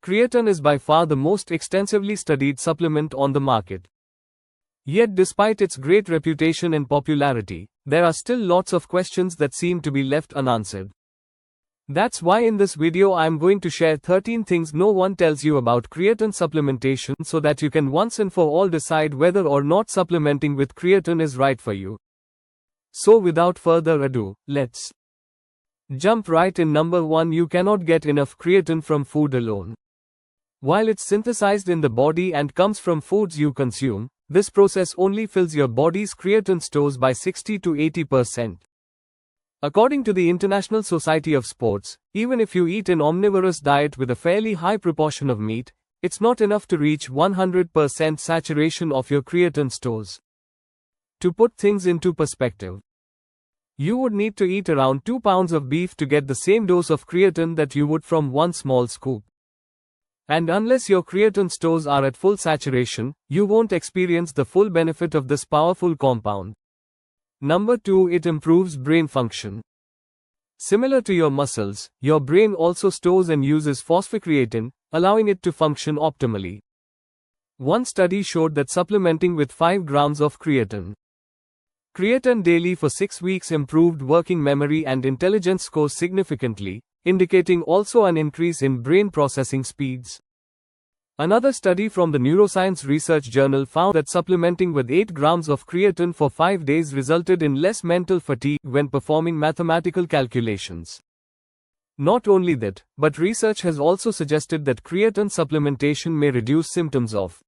Creatine is by far the most extensively studied supplement on the market. Yet despite its great reputation and popularity, there are still lots of questions that seem to be left unanswered. That's why in this video I am going to share 13 things no one tells you about creatine supplementation so that you can once and for all decide whether or not supplementing with creatine is right for you. So without further ado, let's jump right in. Number 1. You cannot get enough creatine from food alone. While it's synthesized in the body and comes from foods you consume, this process only fills your body's creatine stores by 60 to 80%. According to the International Society of Sports, even if you eat an omnivorous diet with a fairly high proportion of meat, it's not enough to reach 100% saturation of your creatine stores. To put things into perspective, you would need to eat around 2 pounds of beef to get the same dose of creatine that you would from one small scoop. And unless your creatine stores are at full saturation, you won't experience the full benefit of this powerful compound. Number 2. It improves brain function. Similar to your muscles, your brain also stores and uses phosphocreatine, allowing it to function optimally. One study showed that supplementing with 5 grams of creatine daily for 6 weeks improved working memory and intelligence scores significantly, indicating also an increase in brain processing speeds. Another study from the Neuroscience Research Journal found that supplementing with 8 grams of creatine for 5 days resulted in less mental fatigue when performing mathematical calculations. Not only that, but research has also suggested that creatine supplementation may reduce symptoms of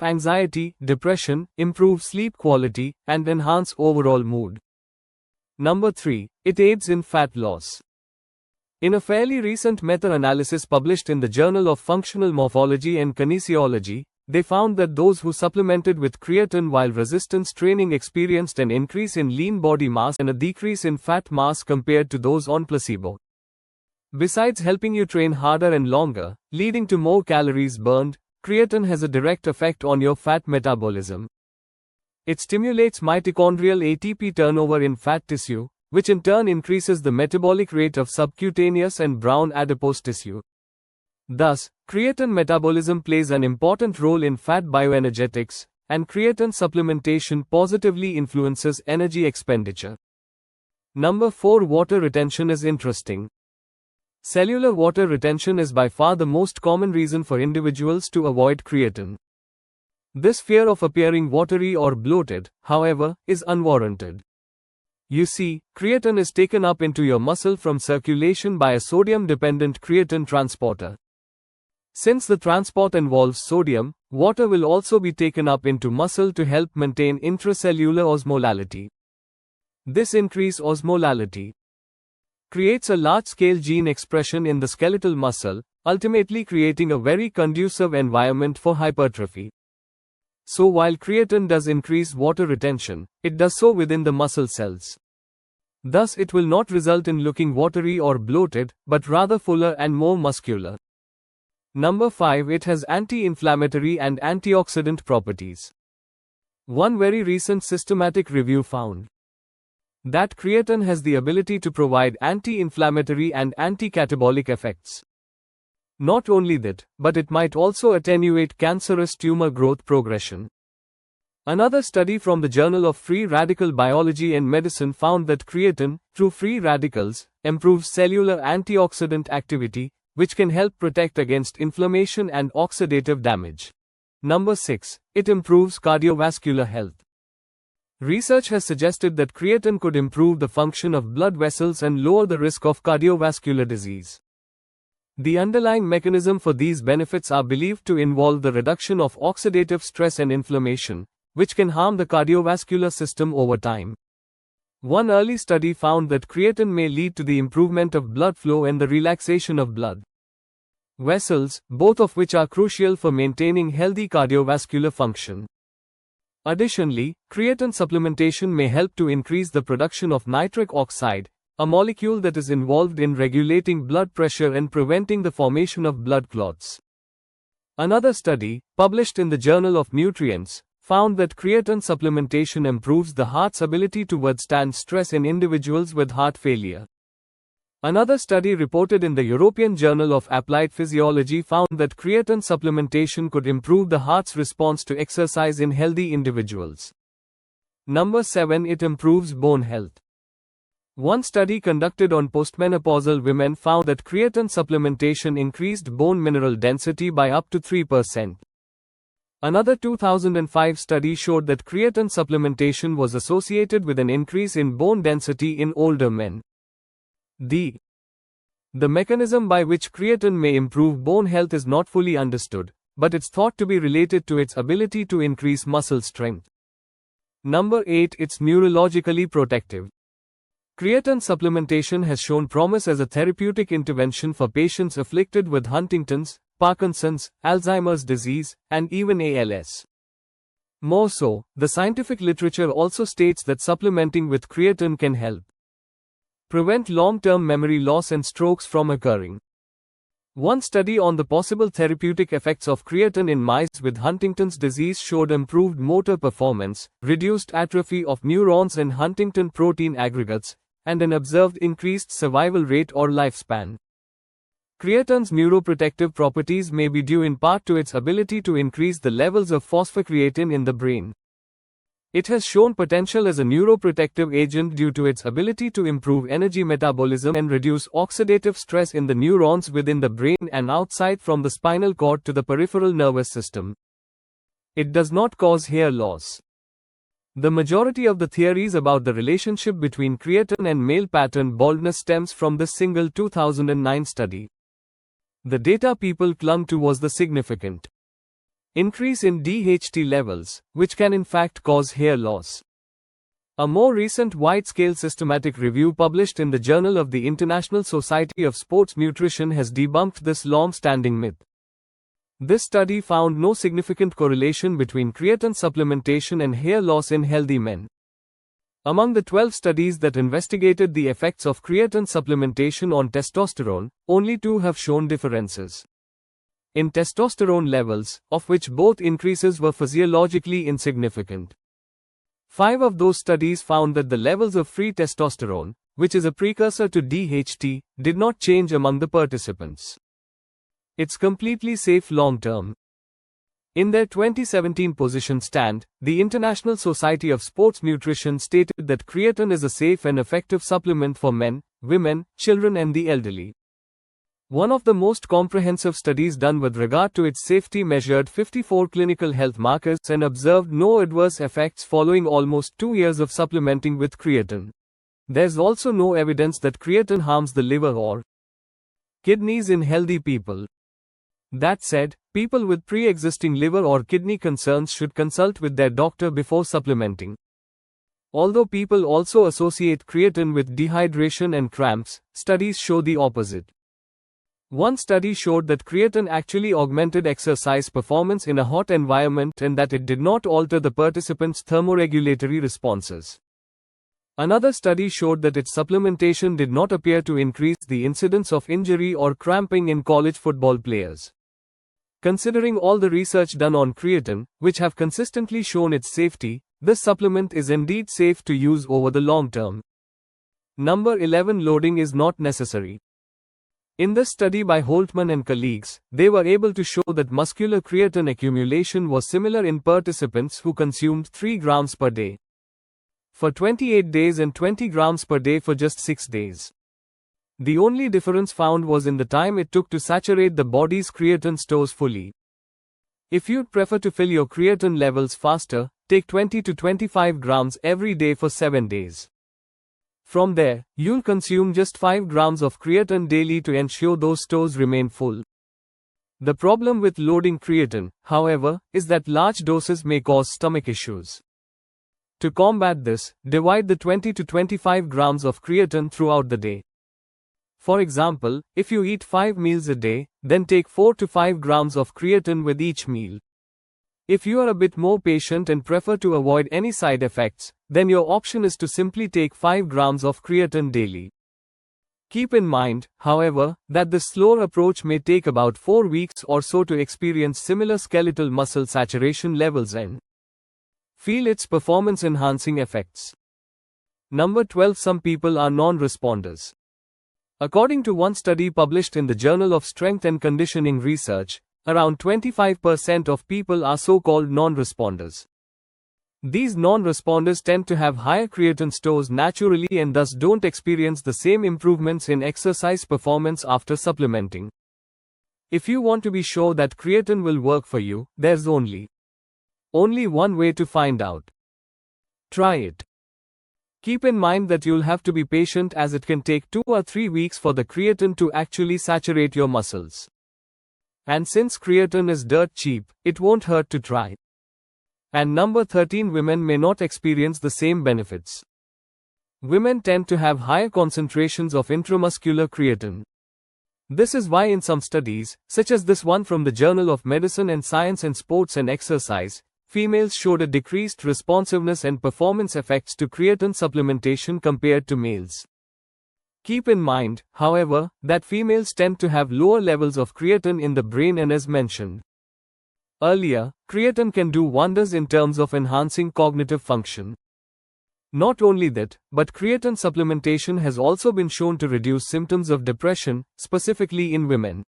anxiety, depression, improve sleep quality, and enhance overall mood. Number 3. It aids in fat loss. In a fairly recent meta-analysis published in the Journal of Functional Morphology and Kinesiology, they found that those who supplemented with creatine while resistance training experienced an increase in lean body mass and a decrease in fat mass compared to those on placebo. Besides helping you train harder and longer, leading to more calories burned, creatine has a direct effect on your fat metabolism. It stimulates mitochondrial ATP turnover in fat tissue, which in turn increases the metabolic rate of subcutaneous and brown adipose tissue. Thus, creatine metabolism plays an important role in fat bioenergetics, and creatine supplementation positively influences energy expenditure. Number 4. Water retention is interesting. Cellular water retention is by far the most common reason for individuals to avoid creatine. This fear of appearing watery or bloated, however, is unwarranted. You see, creatine is taken up into your muscle from circulation by a sodium-dependent creatine transporter. Since the transport involves sodium, water will also be taken up into muscle to help maintain intracellular osmolality. This increased osmolality creates a large-scale gene expression in the skeletal muscle, ultimately creating a very conducive environment for hypertrophy. So while creatine does increase water retention, it does so within the muscle cells. Thus it will not result in looking watery or bloated, but rather fuller and more muscular. Number 5. It has anti-inflammatory and antioxidant properties. One very recent systematic review found that creatine has the ability to provide anti-inflammatory and anti-catabolic effects. Not only that, but it might also attenuate cancerous tumor growth progression. Another study from the Journal of Free Radical Biology and Medicine found that creatine, through free radicals, improves cellular antioxidant activity, which can help protect against inflammation and oxidative damage. Number 6. It improves cardiovascular health. Research has suggested that creatine could improve the function of blood vessels and lower the risk of cardiovascular disease. The underlying mechanism for these benefits are believed to involve the reduction of oxidative stress and inflammation, which can harm the cardiovascular system over time. One early study found that creatine may lead to the improvement of blood flow and the relaxation of blood vessels, both of which are crucial for maintaining healthy cardiovascular function. Additionally, creatine supplementation may help to increase the production of nitric oxide, a molecule that is involved in regulating blood pressure and preventing the formation of blood clots. Another study, published in the Journal of Nutrients, found that creatine supplementation improves the heart's ability to withstand stress in individuals with heart failure. Another study reported in the European Journal of Applied Physiology found that creatine supplementation could improve the heart's response to exercise in healthy individuals. Number 7. It improves bone health. One study conducted on postmenopausal women found that creatine supplementation increased bone mineral density by up to 3%. Another 2005 study showed that creatine supplementation was associated with an increase in bone density in older men. The mechanism by which creatine may improve bone health is not fully understood, but it's thought to be related to its ability to increase muscle strength. Number 8. It's neurologically protective. Creatine supplementation has shown promise as a therapeutic intervention for patients afflicted with Huntington's, Parkinson's, Alzheimer's disease, and even ALS. More so, the scientific literature also states that supplementing with creatine can help prevent long-term memory loss and strokes from occurring. One study on the possible therapeutic effects of creatine in mice with Huntington's disease showed improved motor performance, reduced atrophy of neurons and Huntington protein aggregates, and an observed increased survival rate or lifespan. Creatine's neuroprotective properties may be due in part to its ability to increase the levels of phosphocreatine in the brain. It has shown potential as a neuroprotective agent due to its ability to improve energy metabolism and reduce oxidative stress in the neurons within the brain and outside from the spinal cord to the peripheral nervous system. It does not cause hair loss. The majority of the theories about the relationship between creatine and male pattern baldness stems from this single 2009 study. The data people clung to was the significant increase in DHT levels, which can in fact cause hair loss. A more recent wide-scale systematic review published in the Journal of the International Society of Sports Nutrition has debunked this long-standing myth. This study found no significant correlation between creatine supplementation and hair loss in healthy men. Among the 12 studies that investigated the effects of creatine supplementation on testosterone, only 2 have shown differences in testosterone levels, of which both increases were physiologically insignificant. 5 of those studies found that the levels of free testosterone, which is a precursor to DHT, did not change among the participants. It's completely safe long-term. In their 2017 position stand, the International Society of Sports Nutrition stated that creatine is a safe and effective supplement for men, women, children and the elderly. One of the most comprehensive studies done with regard to its safety measured 54 clinical health markers and observed no adverse effects following almost 2 years of supplementing with creatine. There's also no evidence that creatine harms the liver or kidneys in healthy people. That said, people with pre-existing liver or kidney concerns should consult with their doctor before supplementing. Although people also associate creatine with dehydration and cramps, studies show the opposite. One study showed that creatine actually augmented exercise performance in a hot environment and that it did not alter the participants' thermoregulatory responses. Another study showed that its supplementation did not appear to increase the incidence of injury or cramping in college football players. Considering all the research done on creatine, which have consistently shown its safety, this supplement is indeed safe to use over the long term. Number 11. Loading is not necessary. In this study by Holtman and colleagues, they were able to show that muscular creatine accumulation was similar in participants who consumed 3 grams per day for 28 days and 20 grams per day for just 6 days. The only difference found was in the time it took to saturate the body's creatine stores fully. If you'd prefer to fill your creatine levels faster, take 20 to 25 grams every day for 7 days. From there, you'll consume just 5 grams of creatine daily to ensure those stores remain full. The problem with loading creatine, however, is that large doses may cause stomach issues. To combat this, divide the 20 to 25 grams of creatine throughout the day. For example, if you eat 5 meals a day, then take 4 to 5 grams of creatine with each meal. If you are a bit more patient and prefer to avoid any side effects, then your option is to simply take 5 grams of creatine daily. Keep in mind, however, that this slower approach may take about 4 weeks or so to experience similar skeletal muscle saturation levels and feel its performance-enhancing effects. Number 12. Some people are non-responders. According to one study published in the Journal of Strength and Conditioning Research, around 25% of people are so-called non-responders. These non-responders tend to have higher creatine stores naturally and thus don't experience the same improvements in exercise performance after supplementing. If you want to be sure that creatine will work for you, there's only one way to find out. Try it. Keep in mind that you'll have to be patient as it can take 2 or 3 weeks for the creatine to actually saturate your muscles. And since creatine is dirt cheap, it won't hurt to try. And number 13, women may not experience the same benefits. Women tend to have higher concentrations of intramuscular creatine. This is why in some studies, such as this one from the Journal of Medicine and Science and Sports and Exercise, females showed a decreased responsiveness and performance effects to creatine supplementation compared to males. Keep in mind, however, that females tend to have lower levels of creatine in the brain, and as mentioned earlier, creatine can do wonders in terms of enhancing cognitive function. Not only that, but creatine supplementation has also been shown to reduce symptoms of depression, specifically in women.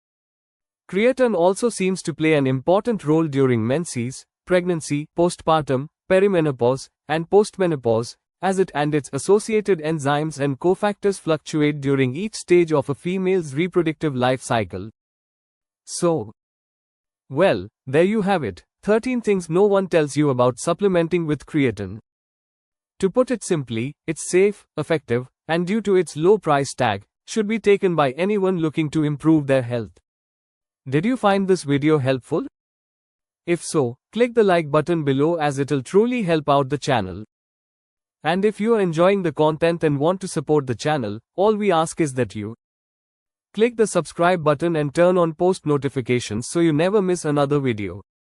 Creatine also seems to play an important role during menses, pregnancy, postpartum, perimenopause, and postmenopause, as it and its associated enzymes and cofactors fluctuate during each stage of a female's reproductive life cycle. So, well, there you have it, 13 things no one tells you about supplementing with creatine. To put it simply, it's safe, effective, and due to its low price tag, should be taken by anyone looking to improve their health. Did you find this video helpful? If so, click the like button below as it'll truly help out the channel. And if you are enjoying the content and want to support the channel, all we ask is that you click the subscribe button and turn on post notifications so you never miss another video.